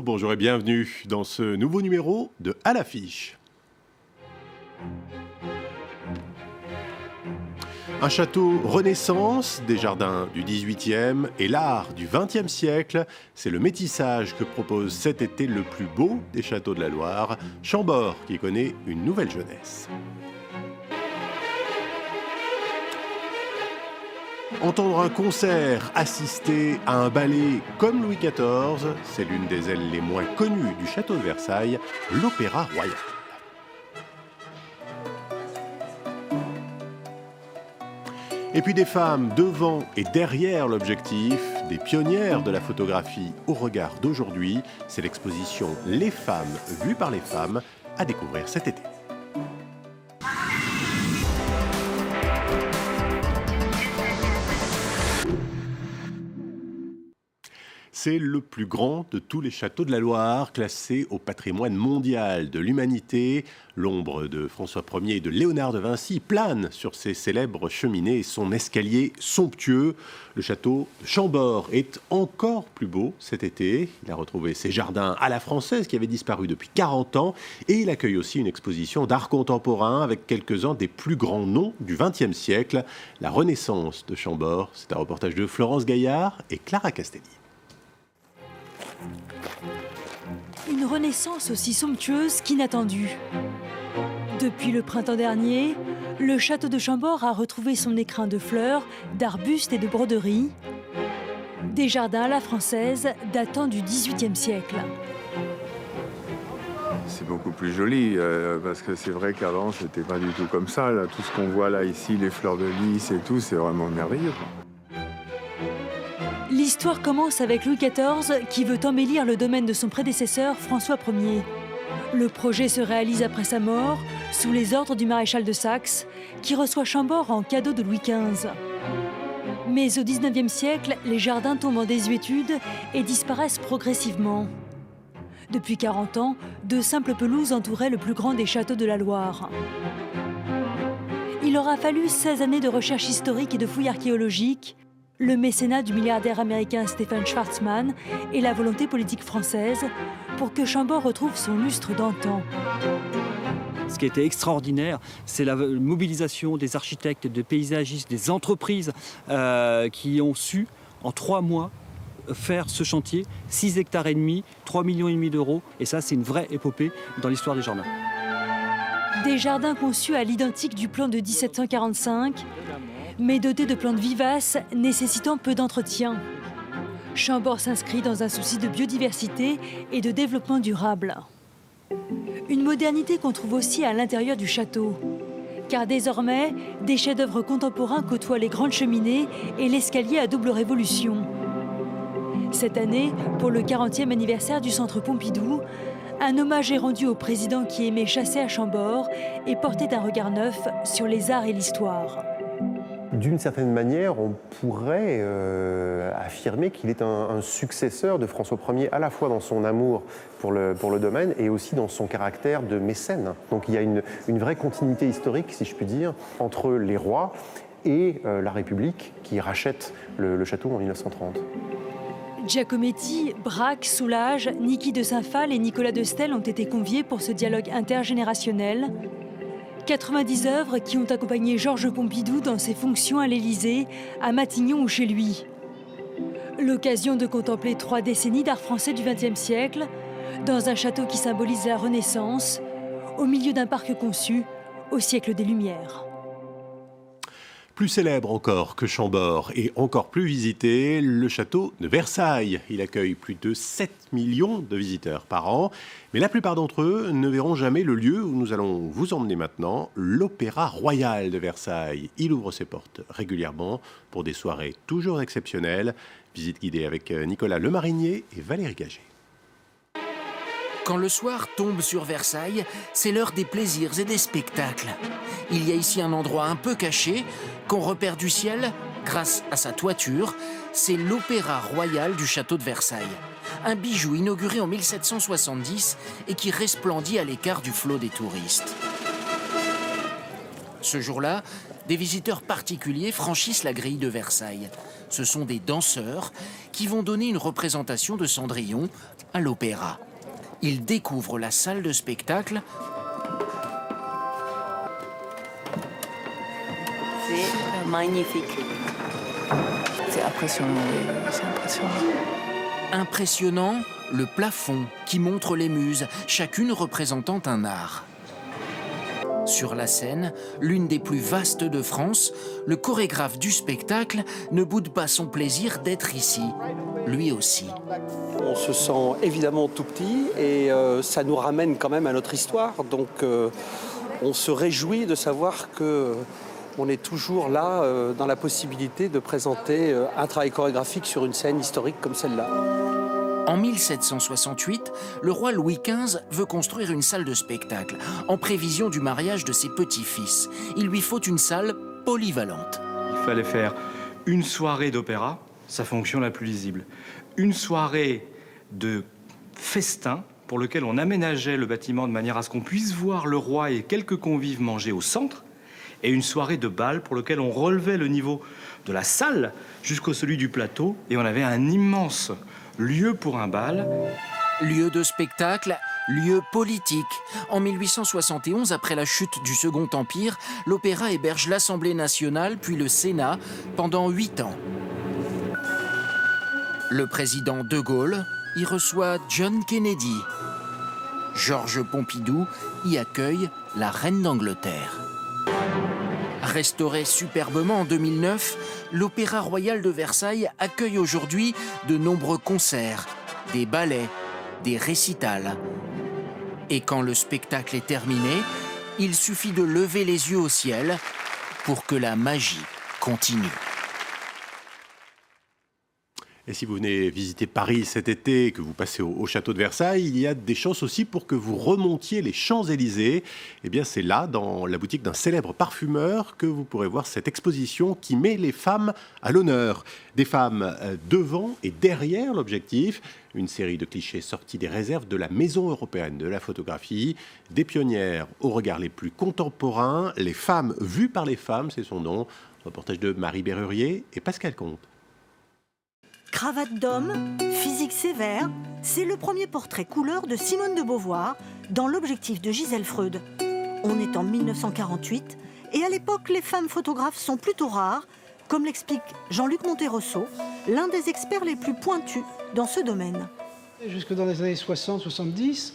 bonjour et bienvenue dans ce nouveau numéro de À l'affiche. Un château Renaissance, des jardins du XVIIIe et l'art du XXe siècle, c'est le métissage que propose cet été le plus beau des châteaux de la Loire, Chambord, qui connaît une nouvelle jeunesse. Entendre un concert, assister à un ballet comme Louis XIV, c'est l'une des ailes les moins connues du château de Versailles, l'Opéra Royal. Et puis des femmes devant et derrière l'objectif, des pionnières de la photographie au regard d'aujourd'hui, c'est l'exposition Les femmes vues par les femmes à découvrir cet été. C'est le plus grand de tous les châteaux de la Loire, classé au patrimoine mondial de l'humanité. L'ombre de François Ier et de Léonard de Vinci plane sur ses célèbres cheminées et son escalier somptueux. Le château de Chambord est encore plus beau cet été. Il a retrouvé ses jardins à la française qui avaient disparu depuis 40 ans. Et il accueille aussi une exposition d'art contemporain avec quelques-uns des plus grands noms du XXe siècle. La Renaissance de Chambord, c'est un reportage de Florence Gaillard et Clara Castelli. Une renaissance aussi somptueuse qu'inattendue. Depuis le printemps dernier, le château de Chambord a retrouvé son écrin de fleurs, d'arbustes et de broderies. Des jardins à la française datant du XVIIIe siècle. C'est beaucoup plus joli, parce que c'est vrai qu'avant, c'était pas du tout comme ça. Là. Tout ce qu'on voit là, ici, les fleurs de lys et tout, c'est vraiment merveilleux. L'histoire commence avec Louis XIV qui veut embellir le domaine de son prédécesseur François Ier. Le projet se réalise après sa mort, sous les ordres du maréchal de Saxe, qui reçoit Chambord en cadeau de Louis XV. Mais au XIXe siècle, les jardins tombent en désuétude et disparaissent progressivement. Depuis 40 ans, de simples pelouses entouraient le plus grand des châteaux de la Loire. Il aura fallu 16 années de recherche historique et de fouilles archéologiques, le mécénat du milliardaire américain Stephen Schwarzman et la volonté politique française pour que Chambord retrouve son lustre d'antan. Ce qui était extraordinaire, c'est la mobilisation des architectes, des paysagistes, des entreprises qui ont su, en 3 mois, faire ce chantier, 6 hectares et demi, 3,5 millions d'euros. Et ça, c'est une vraie épopée dans l'histoire des jardins. Des jardins conçus à l'identique du plan de 1745, mais dotés de plantes vivaces nécessitant peu d'entretien. Chambord s'inscrit dans un souci de biodiversité et de développement durable. Une modernité qu'on trouve aussi à l'intérieur du château, car désormais, des chefs-d'œuvre contemporains côtoient les grandes cheminées et l'escalier à double révolution. Cette année, pour le 40e anniversaire du Centre Pompidou, un hommage est rendu au président qui aimait chasser à Chambord et portait un regard neuf sur les arts et l'histoire. D'une certaine manière, on pourrait affirmer qu'il est un successeur de François Ier, à la fois dans son amour pour le domaine et aussi dans son caractère de mécène. Donc il y a une vraie continuité historique, si je puis dire, entre les rois et la République qui rachète le château en 1930. Giacometti, Braque, Soulages, Niki de Saint-Phal et Nicolas de Staël ont été conviés pour ce dialogue intergénérationnel. 90 œuvres qui ont accompagné Georges Pompidou dans ses fonctions à l'Élysée, à Matignon ou chez lui. L'occasion de contempler 3 décennies d'art français du XXe siècle, dans un château qui symbolise la Renaissance, au milieu d'un parc conçu au siècle des Lumières. Plus célèbre encore que Chambord et encore plus visité, le château de Versailles. Il accueille plus de 7 millions de visiteurs par an. Mais la plupart d'entre eux ne verront jamais le lieu où nous allons vous emmener maintenant, l'Opéra Royal de Versailles. Il ouvre ses portes régulièrement pour des soirées toujours exceptionnelles. Visite guidée avec Nicolas Lemarinier et Valérie Gagé. Quand le soir tombe sur Versailles, c'est l'heure des plaisirs et des spectacles. Il y a ici un endroit un peu caché, qu'on repère du ciel grâce à sa toiture. C'est l'Opéra Royal du château de Versailles. Un bijou inauguré en 1770 et qui resplendit à l'écart du flot des touristes. Ce jour-là, des visiteurs particuliers franchissent la grille de Versailles. Ce sont des danseurs qui vont donner une représentation de Cendrillon à l'opéra. Ils découvrent la salle de spectacle. C'est magnifique. C'est impressionnant, oui, c'est impressionnant. Impressionnant, le plafond qui montre les muses, chacune représentant un art. Sur la scène, l'une des plus vastes de France, le chorégraphe du spectacle ne boude pas son plaisir d'être ici, lui aussi. On se sent évidemment tout petit et ça nous ramène quand même à notre histoire. Donc on se réjouit de savoir qu'on est toujours là dans la possibilité de présenter un travail chorégraphique sur une scène historique comme celle-là. En 1768, le roi Louis XV veut construire une salle de spectacle en prévision du mariage de ses petits-fils. Il lui faut une salle polyvalente. Il fallait faire une soirée d'opéra, sa fonction la plus lisible. Une soirée de festin pour lequel on aménageait le bâtiment de manière à ce qu'on puisse voir le roi et quelques convives manger au centre. Et une soirée de bal pour lequel on relevait le niveau de la salle jusqu'au celui du plateau. Et on avait un immense lieu pour un bal. Lieu de spectacle, lieu politique. En 1871, après la chute du Second Empire, l'opéra héberge l'Assemblée nationale puis le Sénat pendant 8 ans. Le président De Gaulle y reçoit John Kennedy. Georges Pompidou y accueille la reine d'Angleterre. Restauré superbement en 2009, l'Opéra Royal de Versailles accueille aujourd'hui de nombreux concerts, des ballets, des récitals. Et quand le spectacle est terminé, il suffit de lever les yeux au ciel pour que la magie continue. Et si vous venez visiter Paris cet été, que vous passez au château de Versailles, il y a des chances aussi pour que vous remontiez les Champs-Élysées. Eh bien, c'est là, dans la boutique d'un célèbre parfumeur, que vous pourrez voir cette exposition qui met les femmes à l'honneur. Des femmes devant et derrière l'objectif. Une série de clichés sortis des réserves de la Maison européenne de la photographie. Des pionnières aux regards les plus contemporains. Les femmes vues par les femmes, c'est son nom. Reportage de Marie Bérurier et Pascal Comte. Cravate d'homme, physique sévère, c'est le premier portrait couleur de Simone de Beauvoir dans l'objectif de Gisèle Freud. On est en 1948 et à l'époque, les femmes photographes sont plutôt rares, comme l'explique Jean-Luc Monterosso, l'un des experts les plus pointus dans ce domaine. Jusque dans les années 60-70,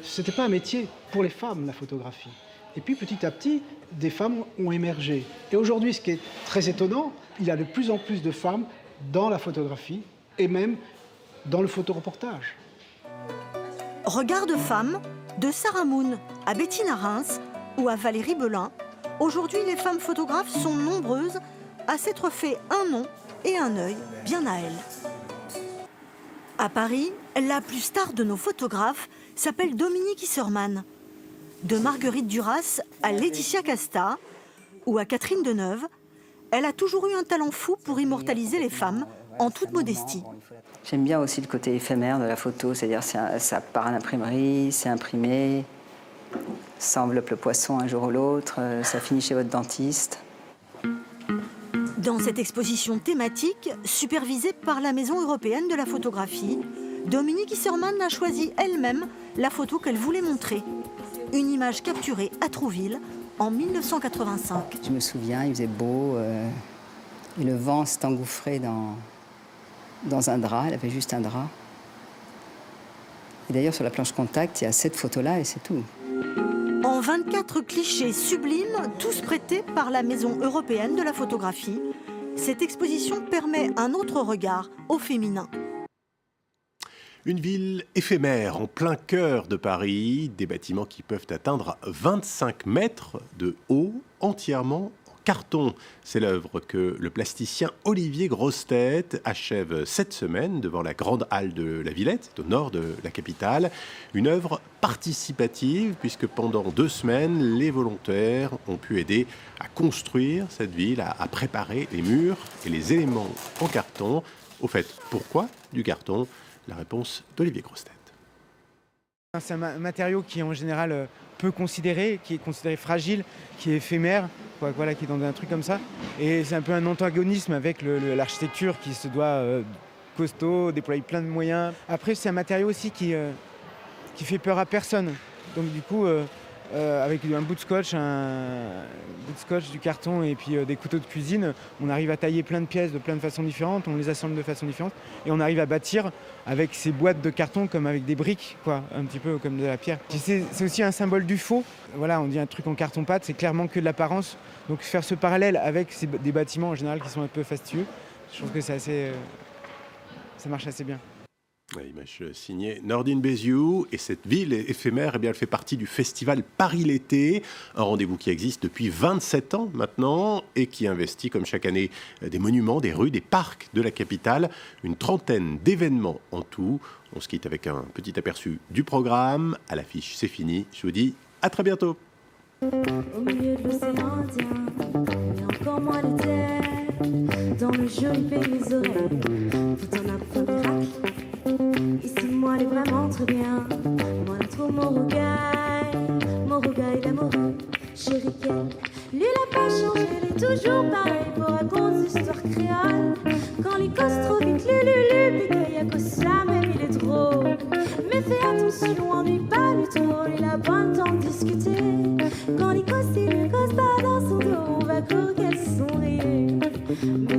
c'était pas un métier pour les femmes, la photographie. Et puis petit à petit, des femmes ont émergé. Et aujourd'hui, ce qui est très étonnant, il y a de plus en plus de femmes dans la photographie et même dans le photoreportage. Regard de femme, de Sarah Moon à Bettine Reims ou à Valérie Belin, aujourd'hui les femmes photographes sont nombreuses à s'être fait un nom et un œil bien à elles. À Paris, la plus star de nos photographes s'appelle Dominique Issermann. De Marguerite Duras à Laetitia Casta ou à Catherine Deneuve, elle a toujours eu un talent fou pour immortaliser les femmes, en toute modestie. J'aime bien aussi le côté éphémère de la photo, c'est-à-dire ça part à l'imprimerie, c'est imprimé, ça enveloppe le poisson un jour ou l'autre, ça finit chez votre dentiste. Dans cette exposition thématique, supervisée par la Maison européenne de la photographie, Dominique Issermann a choisi elle-même la photo qu'elle voulait montrer. Une image capturée à Trouville, en 1985. Je me souviens, il faisait beau, et le vent s'est engouffré dans un drap, elle avait juste un drap. Et d'ailleurs, sur la planche contact, il y a cette photo-là et c'est tout. En 24 clichés sublimes, tous prêtés par la Maison européenne de la photographie, cette exposition permet un autre regard au féminin. Une ville éphémère en plein cœur de Paris, des bâtiments qui peuvent atteindre 25 mètres de haut, entièrement en carton. C'est l'œuvre que le plasticien Olivier Grossetête achève cette semaine devant la Grande Halle de la Villette, au nord de la capitale. Une œuvre participative puisque pendant 2 semaines, les volontaires ont pu aider à construire cette ville, à préparer les murs et les éléments en carton. Au fait, pourquoi du carton ? La réponse d'Olivier Grossetête. C'est un matériau qui est en général peu considéré, qui est considéré fragile, qui est éphémère, voilà, qui est dans un truc comme ça. Et c'est un peu un antagonisme avec l'architecture qui se doit costaud, déployer plein de moyens. Après, c'est un matériau aussi qui fait peur à personne. Donc du coup, avec un bout de scotch, du carton et puis des couteaux de cuisine, on arrive à tailler plein de pièces de plein de façons différentes, on les assemble de façon différente et on arrive à bâtir avec ces boîtes de carton comme avec des briques, quoi, un petit peu comme de la pierre. C'est aussi un symbole du faux. Voilà, on dit un truc en carton-pâte, c'est clairement que de l'apparence. Donc faire ce parallèle avec des bâtiments en général qui sont un peu fastueux, je trouve que ça marche assez bien. Image signée Nordine Béziou. Et cette ville éphémère, eh bien, elle fait partie du festival Paris l'été, un rendez-vous qui existe depuis 27 ans maintenant et qui investit comme chaque année des monuments, des rues, des parcs de la capitale. Une trentaine d'événements en tout. On se quitte avec un petit aperçu du programme. À l'affiche, c'est fini. Je vous dis à très bientôt. Au milieu de l'océan Indien, et encore moins de terre, dans le joli pays des oreilles, tout en un peu miracle. Ici, moi, elle est vraiment très bien. Moi, la trouve Morougaï, l'amoureux, chéri qu'elle. Lui, il a pas changé, il est toujours pareil pour raconter des histoires créoles. Quand il cause trop vite, lulu, puis y a que ça, même il est drôle. Mais fais attention, ennuie pas du tout, il a pas le temps de discuter. Quand il cause pas dans son dos, on va courir qu'elle son rire. Mais